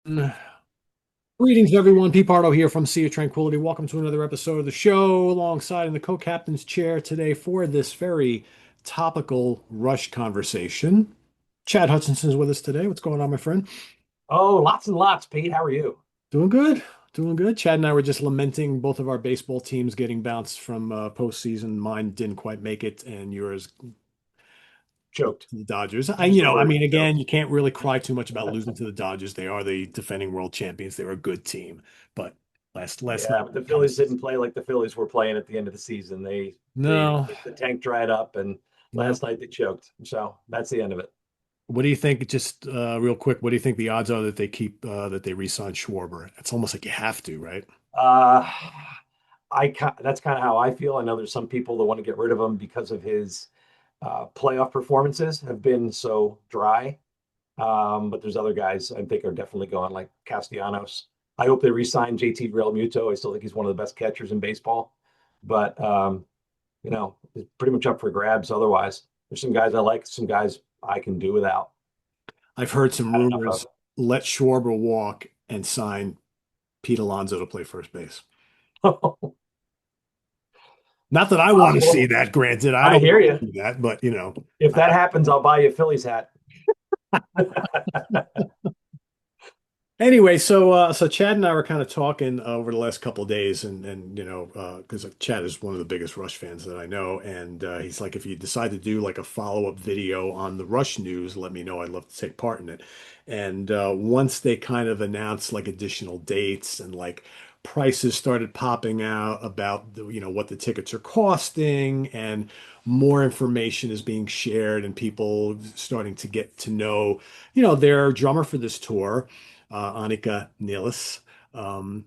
Greetings, everyone. Pete Pardo here from Sea of Tranquility. Welcome to another episode of the show, alongside in the co-captain's chair today for this very topical rush conversation. Chad Hutchinson is with us today. What's going on, my friend? Oh, lots and lots, Pete. How are you? Doing good. Doing good. Chad and I were just lamenting both of our baseball teams getting bounced from postseason. Mine didn't quite make it, and yours, Choked. the Dodgers. Use the word Again, choked. you can't really cry too much about losing to the Dodgers. They are the defending world champions. They're a good team, but last Yeah, night but the kind of Phillies didn't play like the Phillies were playing at the end of the season. They no. the tank dried up, and No. last night they choked. So that's the end of it. What do you think? Just real quick, what do you think the odds are that they keep that they re-sign Schwarber? It's almost like you have to, right? Uh, that's kind of how I feel. I know there's some people that want to get rid of him because of his playoff performances have been so dry. But there's other guys I think are definitely going, like Castellanos. I hope they re-sign JT Realmuto. I still think he's one of the best catchers in baseball. But it's pretty much up for grabs otherwise. There's some guys I like, some guys I can do without. I've heard some Had enough rumors. Let Schwarber walk and sign Pete Alonso to play first base. of it. Not that I want to see Possible. that. Granted, I I don't hear want you. to see that, but If that I, happens, I'll buy you a Phillies hat. anyway, so Chad and I were kind of talking over the last couple of days, and because Chad is one of the biggest Rush fans that I know, and he's like, if you decide to do like a follow-up video on the Rush news, let me know. I'd love to take part in it. And once they kind of announced like additional dates and like prices started popping out about what the tickets are costing, and more information is being shared, and people starting to get to know, their drummer for this tour, Anika Nilles. Um,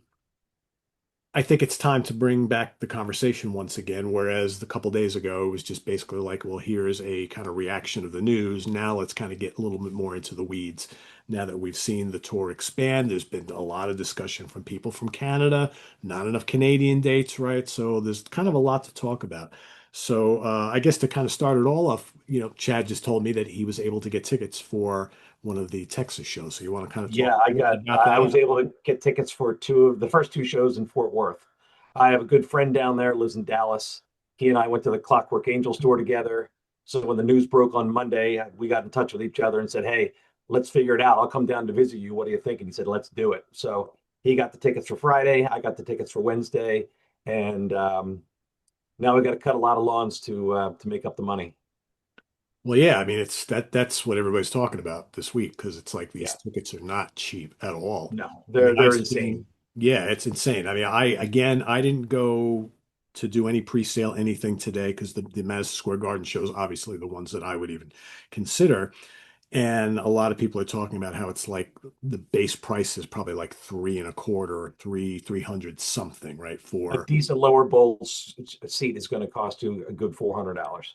I think it's time to bring back the conversation once again, whereas the couple days ago it was just basically like, well, here's a kind of reaction of the news. Now let's kind of get a little bit more into the weeds. Now that we've seen the tour expand, there's been a lot of discussion from people from Canada, not enough Canadian dates, right? So there's kind of a lot to talk about. So I guess to kind of start it all off, Chad just told me that he was able to get tickets for one of the Texas shows. So you want to kind of talk Yeah, a little bit about I was that? able to get tickets for two of the first two shows in Fort Worth. I have a good friend down there, lives in Dallas. He and I went to the Clockwork Angel store together. So when the news broke on Monday, we got in touch with each other and said, "Hey, let's figure it out. I'll come down to visit you. What do you think?" And he said, "Let's do it." So he got the tickets for Friday. I got the tickets for Wednesday, and now we got to cut a lot of lawns to make up the money. Well, yeah, I mean that's what everybody's talking about this week because it's like these Yeah, tickets are not cheap at all. no, I mean, they're insane. yeah, it's insane. I mean, I didn't go to do any pre-sale anything today because the Madison Square Garden shows obviously the ones that I would even consider. And a lot of people are talking about how it's like the base price is probably like three and a quarter or 300 something, right? A For decent lower bowl seat is going to cost you a good $400.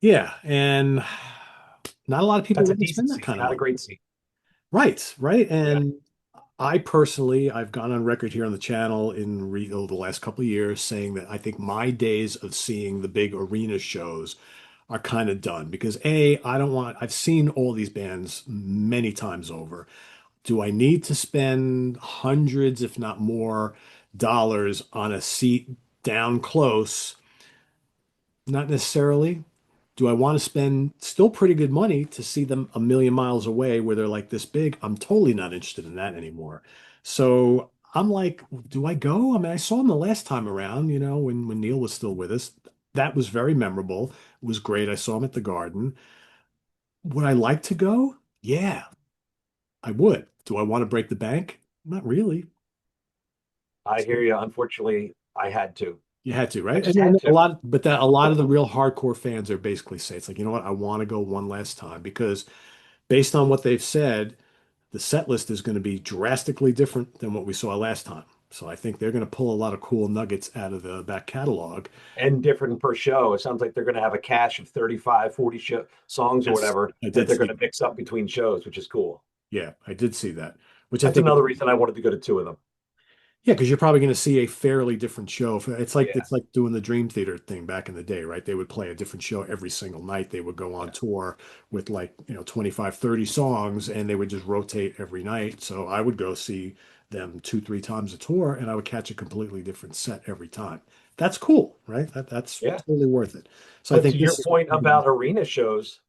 yeah, and not a lot of people That's a want to spend decent that seat, kind of not a money. great seat. Right, right. Yeah. And I personally, I've gone on record here on the channel over the last couple of years saying that I think my days of seeing the big arena shows are kind of done because I've seen all these bands many times over. Do I need to spend hundreds, if not more, dollars on a seat down close? Not necessarily. Do I want to spend still pretty good money to see them a million miles away where they're like this big? I'm totally not interested in that anymore. So I'm like, do I go? I mean, I saw him the last time around, when Neil was still with us. That was very memorable. It was great. I saw him at the Garden. Would I like to go? Yeah, I would. Do I want to break the bank? Not really. I hear you. Unfortunately, I had to. You had to, I right? And just then had to. a lot of the real hardcore fans are basically say it's like, you know what? I want to go one last time because based on what they've said, the set list is going to be drastically different than what we saw last time. So I think they're going to pull a lot of cool nuggets out of the back catalog. And different per show. It sounds like they're going to have a cache of 35, 40 songs or Yes, whatever I that did they're going see to that. mix up between shows, which is cool. Yeah, I did see that, which I That's think, another reason I wanted to go to two of them. Yeah, because you're probably going to see a fairly different show. Yeah, It's like doing the Dream Theater thing back in the day, right? They would play a different show every single night. They would go on yeah, tour with like, 25, 30 songs and they would just rotate every night. So I would go see them two, three times a tour and I would catch a completely different set every time. That's cool, right? That's yeah. totally worth it. So I But think to your this is point gonna be, about arena shows,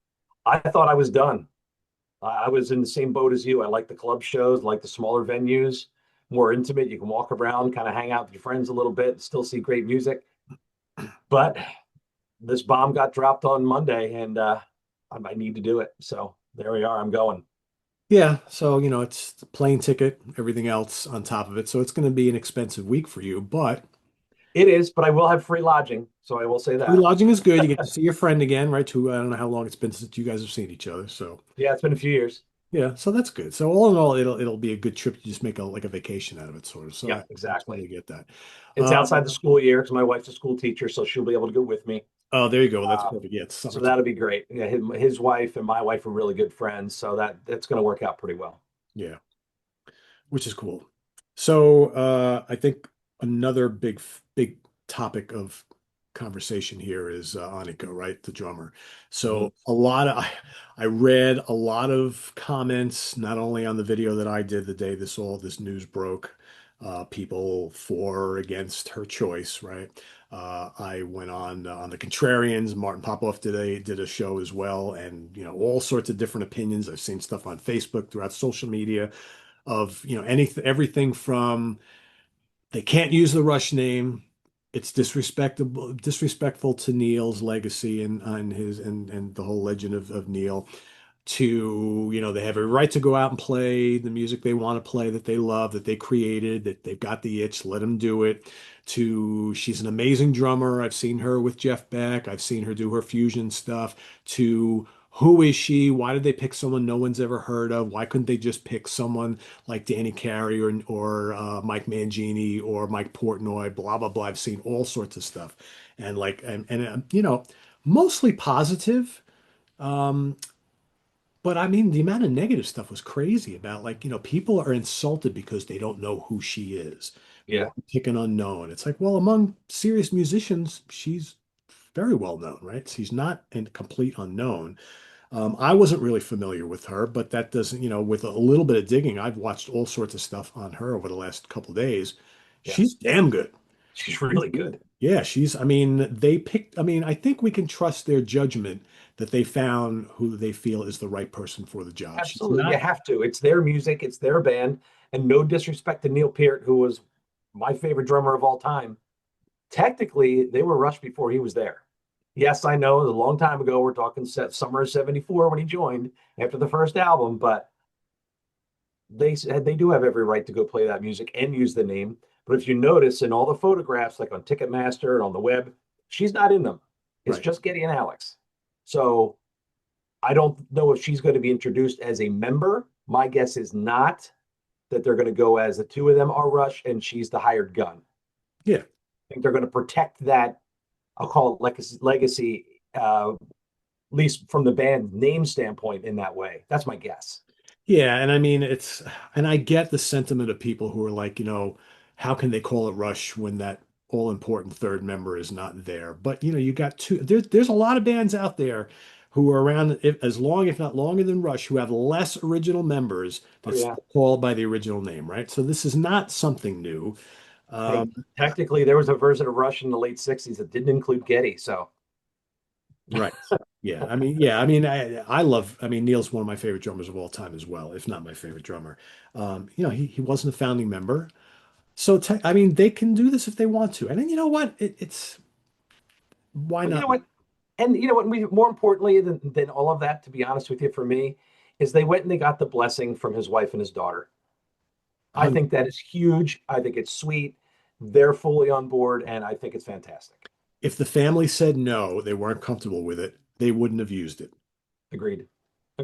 I thought I was done. I was in the same boat as you. I like the club shows, like the smaller venues, more intimate. You can walk around, kind of hang out with your friends a little bit, and still see great music. But this bomb got dropped on Monday, and I need to do it. So there we are. I'm going. yeah. So, it's the plane ticket, everything else on top of it. So it's going to be an expensive week for you, but It is, but I will have free lodging, so I will say free that. lodging is good. You get to see your friend again, right? Who I don't know how long it's been since you guys have seen each other. So Yeah, it's been a few years. yeah, so that's good. So all in all, it'll be a good trip to just make a vacation out of it, sort of. So I Yep, exactly. totally get that. It's outside the Um, school year because my wife's a school teacher, so she'll be able to go with me. oh, there you go. That's Uh, perfect. Yeah, it's so summertime. that'll be great. Yeah, his wife and my wife are really good friends, so that's going to work out pretty well. Yeah, which is cool. So I think another big topic of conversation here is Anika, right? The drummer. Mhm. So I read a lot of comments, not only on the video that I did the day all this news broke, people for or against her choice, right? I went on the Contrarians. Martin Popoff did a show as well, and all sorts of different opinions. I've seen stuff on Facebook throughout social media of everything from they can't use the Rush name. It's disrespectful to Neil's legacy and his and the whole legend of Neil to, they have a right to go out and play the music they want to play that they love, that they created, that they've got the itch, let them do it. To she's an amazing drummer. I've seen her with Jeff Beck. I've seen her do her fusion stuff. To who is she? Why did they pick someone no one's ever heard of? Why couldn't they just pick someone like Danny Carey or Mike Mangini or Mike Portnoy? Blah blah blah. I've seen all sorts of stuff, and mostly positive. Um, but I mean, the amount of negative stuff was crazy about like, people are insulted because they don't know who she is. Why Yeah, pick an unknown? It's like, well, among serious musicians, she's very well known, right? She's not a complete unknown. I wasn't really familiar with her, but that doesn't, with a little bit of digging, I've watched all sorts of stuff on her over the last couple of days. yeah, She's damn good. she's She's really good. good. Yeah, I mean, I think we can trust their judgment that they found who they feel is the right person for the job. She's Absolutely, you not, have to. It's their music, it's their band, and no disrespect to Neil Peart, who was my favorite drummer of all time. Technically, they were Rush before he was there. Yes, I know it was a long time ago. We're talking summer of '74 when he joined after the first album, but they do have every right to go play that music and use the name. But if you notice in all the photographs, like on Ticketmaster and on the web, she's not in them. It's right. just Getty and Alex. So I don't know if she's going to be introduced as a member. My guess is not that they're going to go as the two of them are Rush and she's the hired gun. Yeah. I think they're going to protect that. I'll call it legacy, at least from the band name standpoint, in that way. That's my guess. Yeah, and I mean and I get the sentiment of people who are like, how can they call it Rush when that all important third member is not there? But you got there's a lot of bands out there who are around as long, if not longer than Rush, who have less original members Oh that's yeah. called by the original name, right? So this is not something new. Hey, Um, technically, there was a version of Rush in the late '60s that didn't include Getty. So right. Yeah, I mean, I love, I mean, Neil's one of my favorite drummers of all time as well, if not my favorite drummer. He wasn't a founding member. So, I mean, they can do this if they want to. And then you know what? It's why but you not? know what? And you know what? We more importantly than all of that, to be honest with you, for me, is they went and they got the blessing from his wife and his daughter. I think that is huge. I think it's sweet. They're fully on board, and I think it's fantastic. If the family said no, they weren't comfortable with it, they wouldn't have used it. Agreed.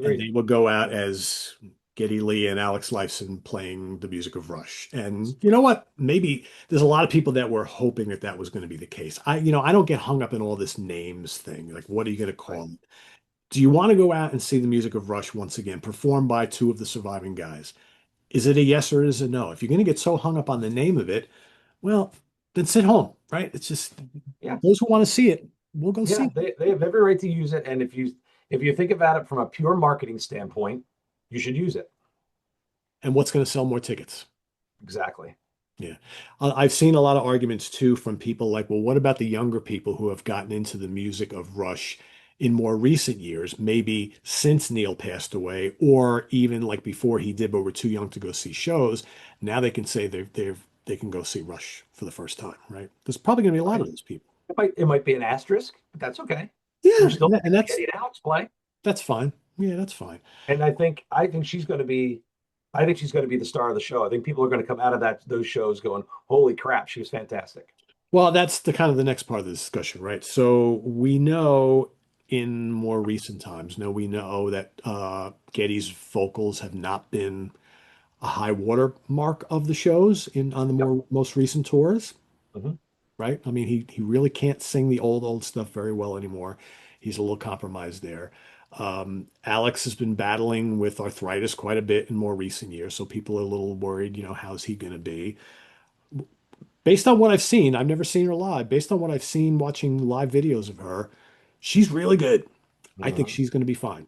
And Agreed. they would go out as Geddy Lee and Alex Lifeson playing the music of Rush. And you know what? Maybe there's a lot of people that were hoping that that was going to be the case. I don't get hung up in all this names thing. Like, what are you going to Right. call it? Do you want to go out and see the music of Rush once again, performed by two of the surviving guys? Is it a yes or is it a no? If you're going to get so hung up on the name of it, well, then sit home, right? It's just Yeah, those who want to see it, we'll go see yeah, it. they have every right to use it. And if you think about it from a pure marketing standpoint, you should use it. And what's going to sell more tickets? Exactly. Yeah. I've seen a lot of arguments too from people like, well, what about the younger people who have gotten into the music of Rush in more recent years, maybe since Neil passed away, or even like before he did, but were too young to go see shows. Now they can say they can go see Rush for the first time, right? There's probably going to be a lot of Right. those people. It might be an asterisk, but that's okay. You're Yeah, still and getting it out, play. that's fine. Yeah, that's fine. And I think she's going to be I think she's going to be the star of the show. I think people are going to come out of those shows going, "Holy crap, she was fantastic." Well, that's the kind of the next part of the discussion, right? So we know in more recent times, no, we know that Getty's vocals have not been a high water mark of the shows in on the Yep. more most recent tours, Hmm. right? I mean, he really can't sing the old stuff very well anymore. He's a little compromised there. Alex has been battling with arthritis quite a bit in more recent years, so people are a little worried, how's he going to be? Based on what I've seen, I've never seen her live. Based on what I've seen watching live videos of her, she's really good. I think Hmm. she's going to be fine.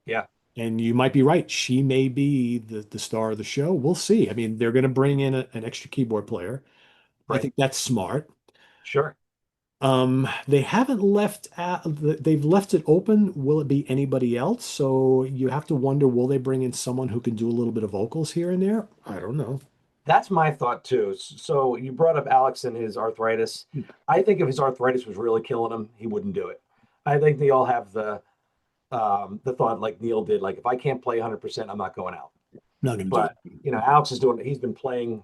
Yeah. And you might be right. She may be the star of the show. We'll see. I mean, they're going to bring in an extra keyboard player. I Right. think that's smart. Sure. They haven't they've left it open. Will it be anybody else? So you have to wonder, will they bring in someone who can do a little bit of vocals here and there? I don't know. That's my thought too. So you brought up Alex and his arthritis. I think if his arthritis was really killing him, he wouldn't do it. I think they all have the thought like Neil did, like if I can't play 100%, I'm not going out. Not going to do But Alex is doing. He's been playing.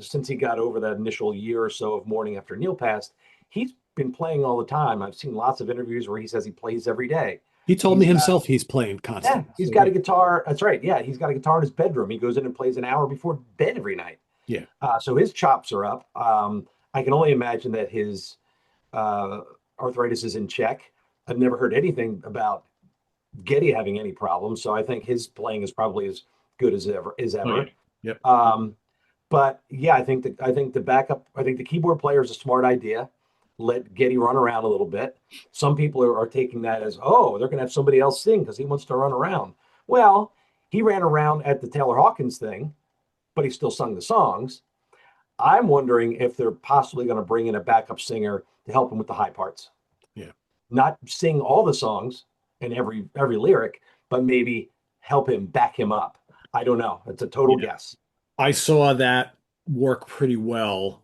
Since he got over that initial year or so of mourning after Neil passed, he's been playing all the time. I've seen lots of interviews where he says he plays every day. He told me He's got himself he's playing Yeah, constantly. he's So got yeah, a guitar. That's right. Yeah, he's got a guitar in his bedroom. He goes in and plays an hour before bed every night. yeah. So his chops are up. I can only imagine that his uh, arthritis is in check. I've never heard anything about Getty having any problems, so I think his playing is probably as good as ever. As Oh yeah. ever. Yep. Um, but yeah, I think the keyboard player is a smart idea. Let Getty run around a little bit. Some people are taking that as, oh, they're going to have somebody else sing because he wants to run around. Well, he ran around at the Taylor Hawkins thing, but he still sung the songs. I'm wondering if they're possibly going to bring in a backup singer to help him with the high parts, Yeah. not sing all the songs and every lyric, but maybe help him back him up. I don't know. It's a total Yeah. guess. I saw that work pretty well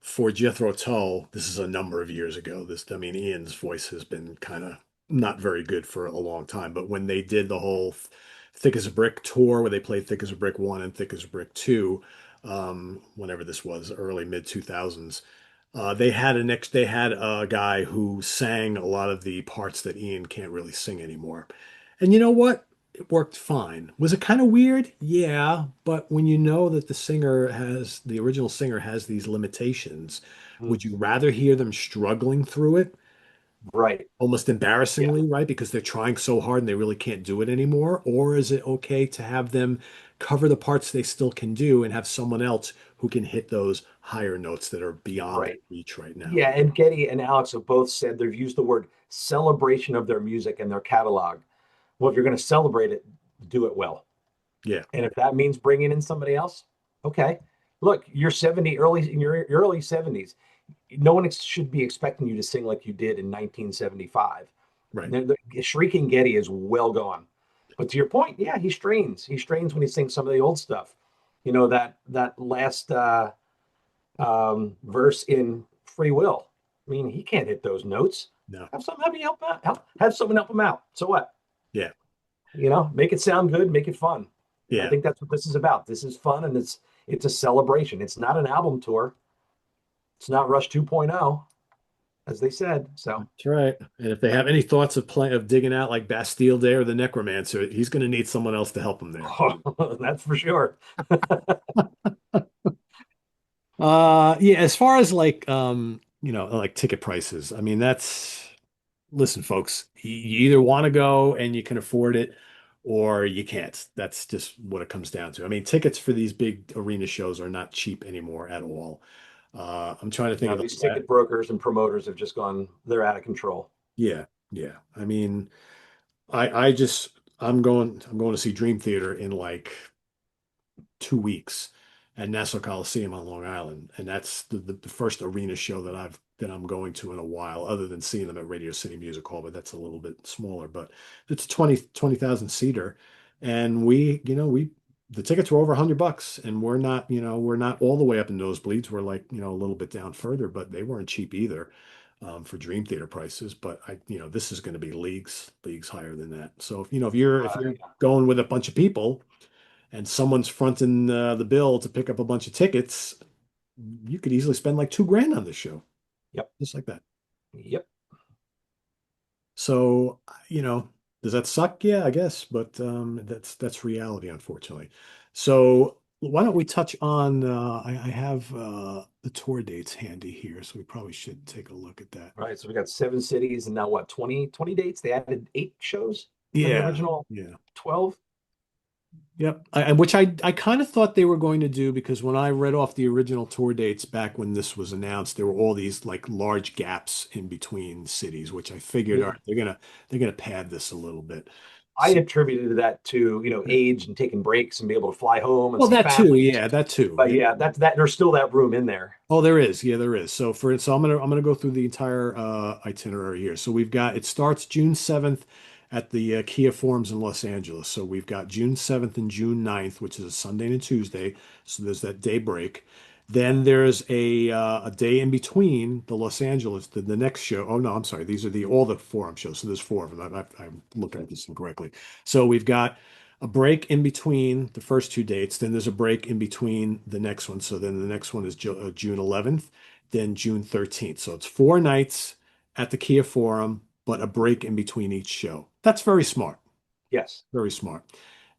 for Jethro Tull. This is a number of years ago. I mean, Ian's voice has been kind of not very good for a long time, but when they did the whole Thick as a Brick tour where they played Thick as a Brick 1 and Thick as a Brick 2, whenever this was, early mid 2000s, they had a guy who sang a lot of the parts that Ian can't really sing anymore. And you know what? It worked fine. Was it kind of weird? Yeah, but when you know that the original singer has these limitations, Mm, would you rather hear them struggling through it, right. almost Yeah. embarrassingly, right? Because they're trying so hard and they really can't do it anymore? Or is it okay to have them cover the parts they still can do and have someone else who can hit those higher notes that are beyond their Right. reach right now? Yeah. And Getty and Alex have both said they've used the word celebration of their music and their catalog. Well, if you're going to celebrate it, do it well. Yeah, And if that means bringing in somebody else, okay. Look, you're 70, in your early 70s. No one should be expecting you to sing like you did in 1975. right. Shrieking Getty is well gone. But to your point, yeah, he strains. He strains when he sings some of the old stuff. That last verse in Free Will. I mean, he can't hit those notes. No. Have someone help him out. So what? Yeah. Make it sound good, make it fun. And I Yeah. think that's what this is about. This is fun and it's a celebration. It's not an album tour. It's not Rush 2.0, as they said. So That's right. And if they have any thoughts of digging out like Bastille Day or the Necromancer, he's going to need someone else to help him there. that's for sure. Yeah, as far as like like ticket prices, I mean listen, folks, you either want to go and you can afford it, or you can't. That's just what it comes down to. I mean, tickets for these big arena shows are not cheap anymore at all. I'm trying to think Now of these the ticket brokers and promoters have just gone, they're out of control. yeah, yeah. I mean, I just I'm going to see Dream Theater in like 2 weeks at Nassau Coliseum on Long Island, and that's the first arena show that I'm going to in a while, other than seeing them at Radio City Music Hall, but that's a little bit smaller. But it's a 20,000 seater, and we the tickets were over $100, and we're not all the way up in nosebleeds. We're like a little bit down further, but they weren't cheap either. For Dream Theater prices, but this is going to be leagues higher than that. So if you're Yeah. going with a bunch of people, and someone's fronting the bill to pick up a bunch of tickets, you could easily spend like 2 grand on this show, Yep. just like that. Yep. So, does that suck? Yeah, I guess, but that's reality, unfortunately. So, why don't we touch on? I have the tour dates handy here, so we probably should take a look at that. Right. So we got 7 cities and now what, 20 dates? They added 8 shows from the Yeah, original yeah. 12. Yep. Which I kind of thought they were going to do because when I read off the original tour dates back when this was announced, there were all these like large gaps in between cities, which I figured, all Yeah. right, they're gonna pad this a little bit. I So, attributed that to, age and taking breaks and be able to fly home and well, see that too, families. yeah, that too. But Yeah. yeah, that there's still that room in there. Oh, there is. Yeah, there is. So I'm gonna go through the entire itinerary here. So it starts June 7th at the Kia Forums in Los Angeles. So we've got June 7th and June 9th, which is a Sunday and a Tuesday. So there's that day break. Then there's a day in between the Los Angeles, the next show. Oh no, I'm sorry. These are the all the forum shows. So there's four of them. I'm looking at this incorrectly. So we've got a break in between the first two dates. Then there's a break in between the next one. So then the next one is June 11th, then June 13th. So it's 4 nights at the Kia Forum, but a break in between each show. That's very smart. Yes. Very smart.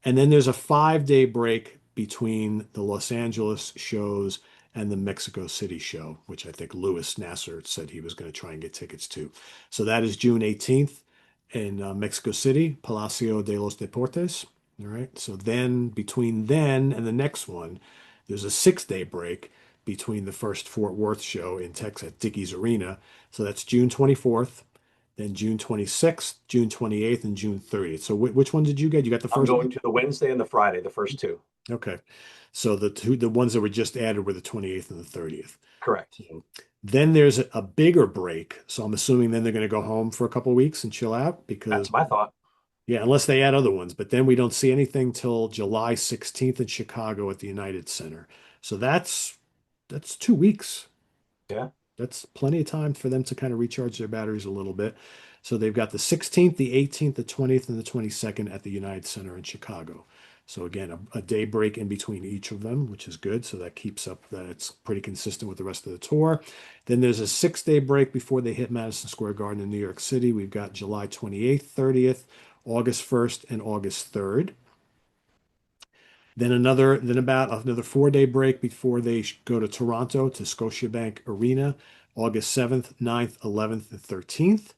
And then there's a 5 day break between the Los Angeles shows and the Mexico City show, which I think Louis Nasser said he was going to try and get tickets to. So that is June 18th in Mexico City, Palacio de los Deportes. All right. So then between then and the next one, there's a 6 day break between the first Fort Worth show in Texas at Dickies Arena. So that's June 24th, then June 26th, June 28th, and June 30th. So which one did you get? You got the I'm first one? going to the Wednesday and the Friday, the first two. Okay. So the ones that were just added were the 28th and the 30th. Correct. So then there's a bigger break. So I'm assuming then they're going to go home for a couple of weeks and chill out because That's my thought. yeah, unless they add other ones, but then we don't see anything till July 16th in Chicago at the United Center. So that's 2 weeks. Yeah. That's plenty of time for them to kind of recharge their batteries a little bit. So they've got the 16th, the 18th, the 20th, and the 22nd at the United Center in Chicago. So again, a day break in between each of them, which is good. So that keeps up that it's pretty consistent with the rest of the tour. Then there's a 6 day break before they hit Madison Square Garden in New York City. We've got July 28th, 30th, August 1st, and August 3rd. Then about another 4 day break before they go to Toronto to Scotiabank Arena, August 7th, 9th, 11th, and 13th.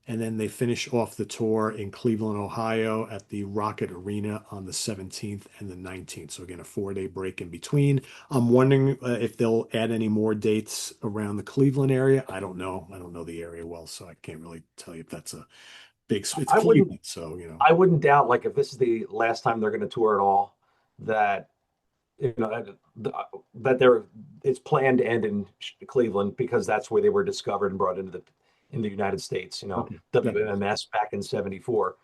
And then they finish off the tour in Cleveland, Ohio at the Rocket Arena on the 17th and the 19th. So again, a 4 day break in between. I'm wondering if they'll add any more dates around the Cleveland area. I don't know. I don't know the area well, so I can't really tell you if that's a it's I wouldn't Cleveland, so I wouldn't doubt, like, if this is the last time they're going to tour at all, that you know that they're it's planned to end in Cleveland because that's where they were discovered and brought into the United States. okay. That makes WMMS back in '74.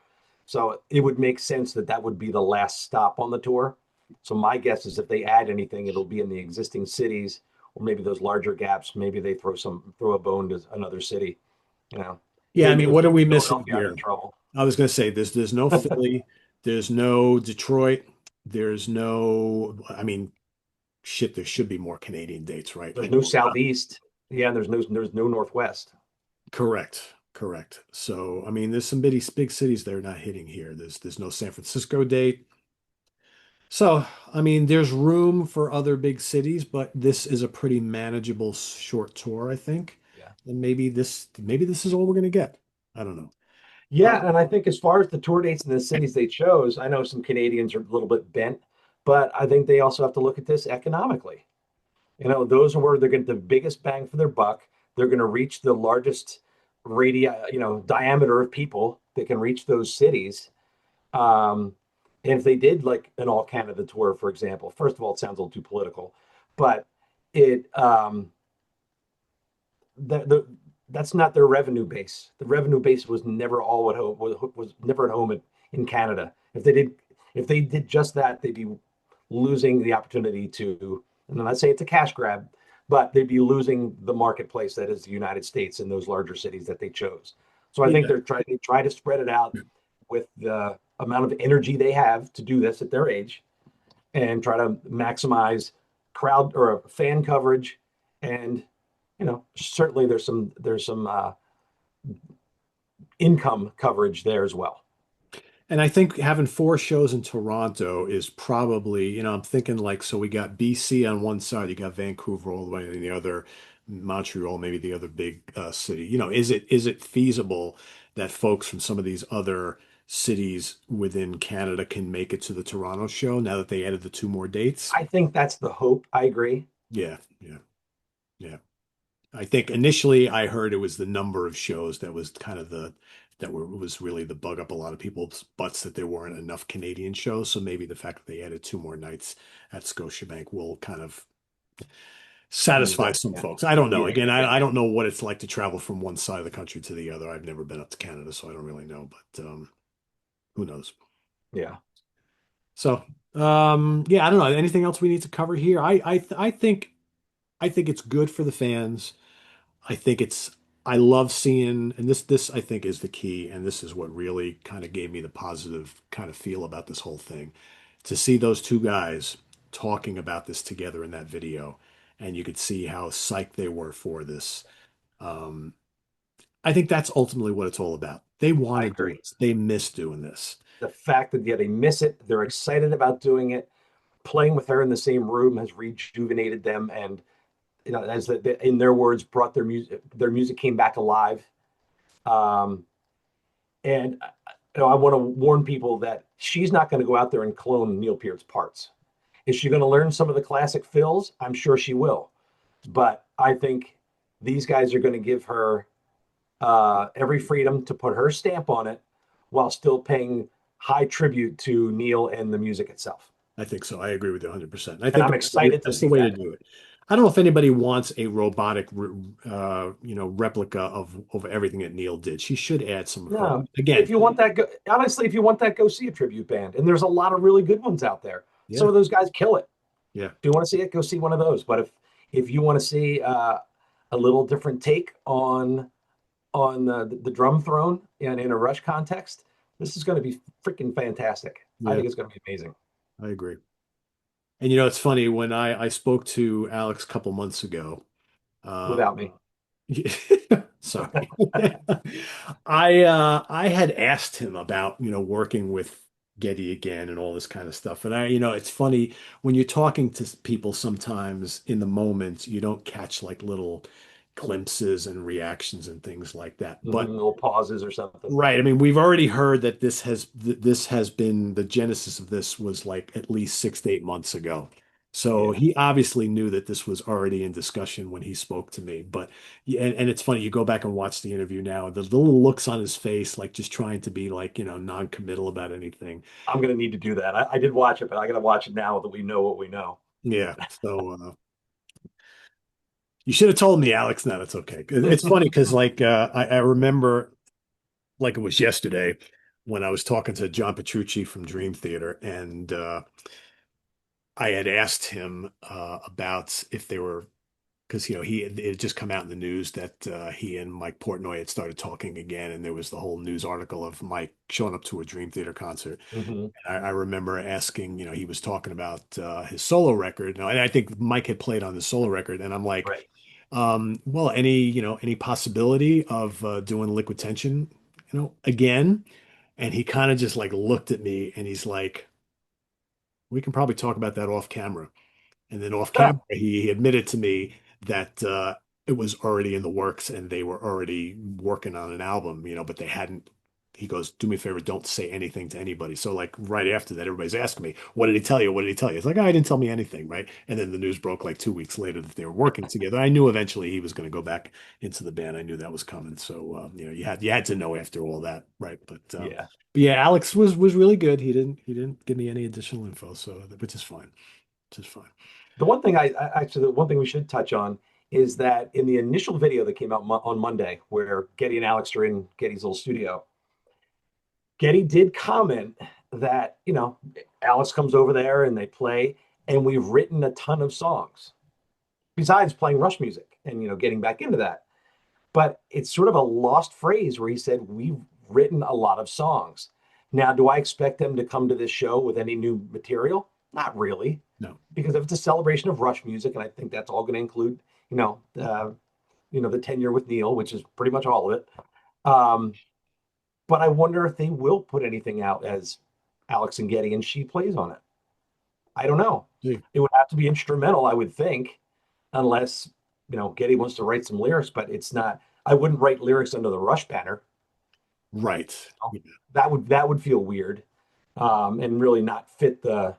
So it would make sense that that would be the last stop on the tour. So my guess is if they add anything, it'll be in the existing cities or maybe those larger gaps. Maybe they throw a bone to another city. You know, Yeah, I maybe mean, they'll what are keep we missing Philadelphia out of here? trouble. I was going to say there's no Philly, there's no Detroit, there's no, I mean, shit, there should be more Canadian dates, right? There's no southeast. Yeah, and there's no northwest. Correct, correct. So, I mean, there's some big cities they're not hitting here. There's no San Francisco date. So, I mean, there's room for other big cities, but this is a pretty manageable short tour, I think. Yeah. And maybe this is all we're going to get. I don't know. Yeah, and I think as far as the tour dates and the cities they chose, I know some Canadians are a little bit bent, but I think they also have to look at this economically. Those are where they're going to the biggest bang for their buck. They're going to reach the largest diameter of people that can reach those cities. Um, and if they did like an all Canada tour, for example, first of all, it sounds a little too political, but it the that's not their revenue base. The revenue base was never all at home was never at home in Canada. If they did just that, they'd be losing the opportunity to. And I'm not saying it's a cash grab, but they'd be losing the marketplace that is the United States in those larger cities that they chose. So I think Yeah. they try to spread it out with the amount of energy they have to do this at their age and try to maximize crowd or fan coverage. And certainly there's some income coverage there as well. And I think having four shows in Toronto is probably, I'm thinking like, so we got BC on one side, you got Vancouver all the way, and the other, Montreal, maybe the other big city. Is it feasible that folks from some of these other cities within Canada can make it to the Toronto show now that they added the two more dates? I think that's the hope. I agree. Yeah, yeah, yeah. I think initially I heard it was the number of shows that was kind of was really the bug up a lot of people's butts that there weren't enough Canadian shows. So maybe the fact that they added two more nights at Scotiabank will kind of Ease satisfy that. some Yeah. folks. I don't know. Yeah. Again, Yeah. I don't know what it's like to travel from one side of the country to the other. I've never been up to Canada, so I don't really know, but who knows? Yeah. So yeah, I don't know. Anything else we need to cover here? I think it's good for the fans. I think I love seeing, and this I think is the key, and this is what really kind of gave me the positive kind of feel about this whole thing. To see those two guys talking about this together in that video, and you could see how psyched they were for this. Um, I think that's ultimately what it's all about. They want I to do agree. this. They miss doing this. The fact that, yeah, they miss it, they're excited about doing it. Playing with her in the same room has rejuvenated them, and as in their words, brought their music came back alive. Um, and I want to warn people that she's not going to go out there and clone Neil Peart's parts. Is she going to learn some of the classic fills? I'm sure she will. But I think these guys are going to give her every freedom to put her stamp on it while still paying high tribute to Neil and the music itself. I think so. I agree with you 100%. I And think I'm excited to that's the see way to that. do it. I don't know if anybody wants a robotic, replica of everything that Neil did. She should add some of her. No, if Again, you want that, honestly, if you want that, go see a tribute band. And there's a lot of really good ones out there. Some yeah, of those guys kill it. yeah, If you want to see it, go see one of those. But if you want to see a little different take on the drum throne and in a Rush context, this is going to be freaking fantastic. I yeah. think it's going to be amazing. I agree. And it's funny when I spoke to Alex a couple months ago. Uh, Without me. sorry. I had asked him about, working with Getty again and all this kind of stuff. And it's funny when you're talking to people sometimes in the moment, you don't catch like little glimpses and reactions and things like that. But Little pauses or something. right. I mean, we've already heard that this has been the genesis of this was like at least 6 to 8 months ago. So Yeah, he obviously knew that this was already in discussion when he spoke to me. But yeah, and it's funny, you go back and watch the interview now, the little looks on his face, like just trying to be like, non-committal about anything. I'm going to need to do that. I did watch it, but I got to watch it now that we know what we know. Yeah. So you should have told me, Alex. No, that's okay. It's funny because like I remember like it was yesterday when I was talking to John Petrucci from Dream Theater, and I had asked him about if they were because it had just come out in the news that he and Mike Portnoy had started talking again, and there was the whole news article of Mike showing up to a Dream Theater concert. Hmm. And I remember asking, he was talking about his solo record, and I think Mike had played on the solo record, and I'm like, Right. well, any possibility of doing Liquid Tension, again? And he kind of just like looked at me, and he's like, we can probably talk about that off camera. And then off camera, he admitted to me that it was already in the works and they were already working on an album, but he goes, do me a favor, don't say anything to anybody. So like right after that, everybody's asking me, what did he tell you? What did he tell you? It's like, oh, he didn't tell me anything, right? And then the news broke like 2 weeks later that they were working together. I knew eventually he was going to go back into the band. I knew that was coming. So you had to know after all that, right? Yeah. But yeah, Alex was really good. He didn't give me any additional info, so which is fine. Which is fine. The one thing actually, the one thing we should touch on is that in the initial video that came out on Monday, where Getty and Alex are in Getty's little studio, Getty did comment that, Alex comes over there and they play, and we've written a ton of songs besides playing Rush music and, getting back into that. But it's sort of a lost phrase where he said, we've written a lot of songs. Now, do I expect them to come to this show with any new material? Not really, No. because if it's a celebration of Rush music, and I think that's all going to include, the tenure with Neil, which is pretty much all of it. Um, but I wonder if they will put anything out as Alex and Getty and she plays on it. I don't know. See. It would have to be instrumental, I would think, unless Getty wants to write some lyrics, but it's not. I wouldn't write lyrics under the Rush banner. Right. You know? Yeah. That would feel weird, and really not fit the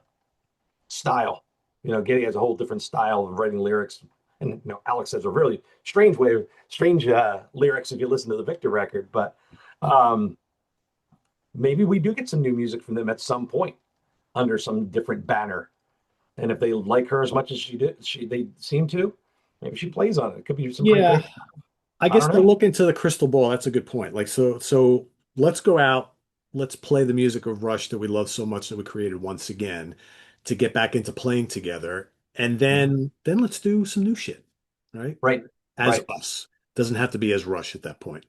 style. Getty has a whole different style of writing lyrics, and Alex has a really strange lyrics if you listen to the Victor record. But um, maybe we do get some new music from them at some point under some different banner. And if they like her as much as they seem to, maybe she plays on it. It could be some pretty Yeah. great stuff. I I guess don't to know. look into the crystal ball, that's a good point. Like so let's go out, let's play the music of Rush that we love so much that we created once again to get back into playing together. And Mhm. then let's do some new shit, right? Right, As right. us. Doesn't have to be as Rush at that point.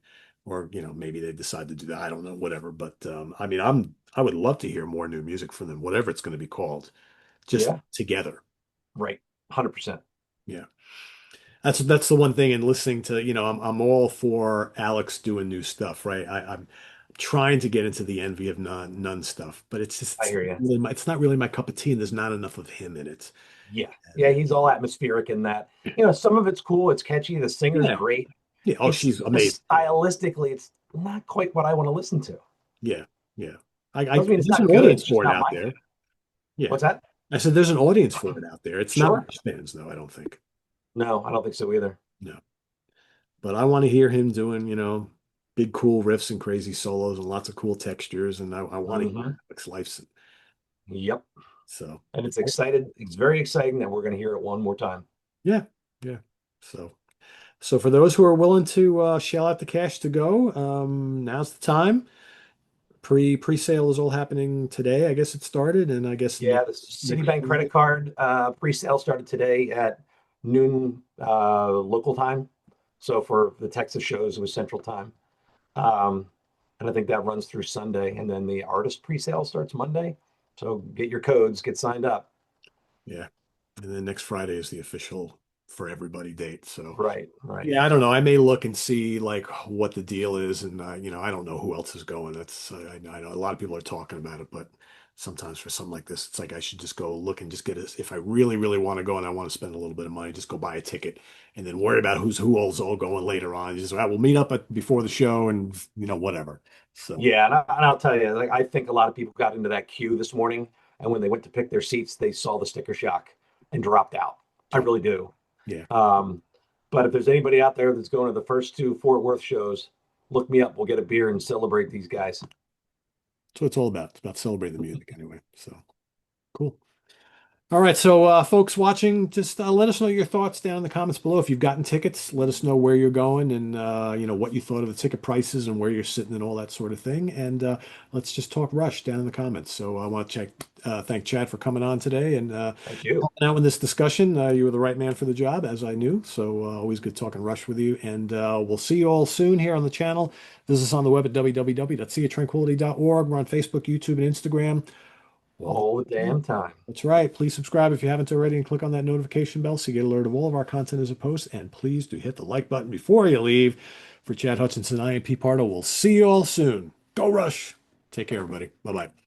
Or, maybe they decide to do that. I don't know, whatever. But I mean, I would love to hear more new music from them, whatever it's going to be called, just Yeah, together. right. 100%. Yeah. That's the one thing in listening to, I'm all for Alex doing new stuff, right? I'm trying to get into the envy of none stuff, but it's just I hear you. it's not really my cup of tea, and there's not enough of him in it. Yeah. Yeah, And he's all atmospheric in that. Some of it's cool, it's catchy, the singer's yeah, great. yeah. Oh, It's she's just amazing. stylistically, it's not quite what I want to listen to. Yeah, yeah. Doesn't mean it's There's an not good, audience it's just for it not out my there. thing. Yeah, What's that? I said there's an audience for it out there. It's not Sure. Rush fans though, I don't think. No, I don't think so either. No, but I want to hear him doing, big cool riffs and crazy solos and lots of cool textures, and I want to hear Hmm. Alex Lifeson. Yep. So. And it's very exciting that we're going to hear it one more time. Yeah, yeah. So for those who are willing to shell out the cash to go, now's the time. Pre-sale is all happening today. I guess it started, and I guess Yeah, the next Citibank Sunday. credit card pre-sale started today at noon local time. So for the Texas shows, it was Central Time. Um, and I think that runs through Sunday. And then the artist pre-sale starts Monday. So get your codes, get signed up. Yeah, and then next Friday is the official for everybody date. So Right, right. yeah, I don't know. I may look and see like what the deal is, and I don't know who else is going. That's I know a lot of people are talking about it, but sometimes for something like this, it's like I should just go look and just get it. If I really, really want to go and I want to spend a little bit of money, just go buy a ticket, and then worry about who all's all going later on. Just we'll meet up before the show, and whatever. So Yeah, and I'll tell you, like I think a lot of people got into that queue this morning, and when they went to pick their seats, they saw the sticker shock and dropped out. I oh, really do. yeah, Um, but if there's anybody out there that's going to the first two Fort Worth shows, look me up. We'll get a beer and celebrate these guys. that's what it's all about. It's about celebrating the music anyway. So cool. All right, so folks watching, just let us know your thoughts down in the comments below. If you've gotten tickets, let us know where you're going and what you thought of the ticket prices and where you're sitting and all that sort of thing. And let's just talk Rush down in the comments. So I want to thank Chad for coming on today and Thank you. helping out with this discussion. You were the right man for the job, as I knew. So always good talking Rush with you. And we'll see you all soon here on the channel. Visit us on the web at www.seatranquility.org. We're on Facebook, YouTube, and Instagram. All the All the damn time. That's right. Please subscribe if you haven't already and click on that notification bell so you get alert of all of our content as a post. And please do hit the like button before you leave. For Chad Hutchinson, I am Pete Pardo. We'll see you all soon. Go Rush. Take care, everybody. Bye bye.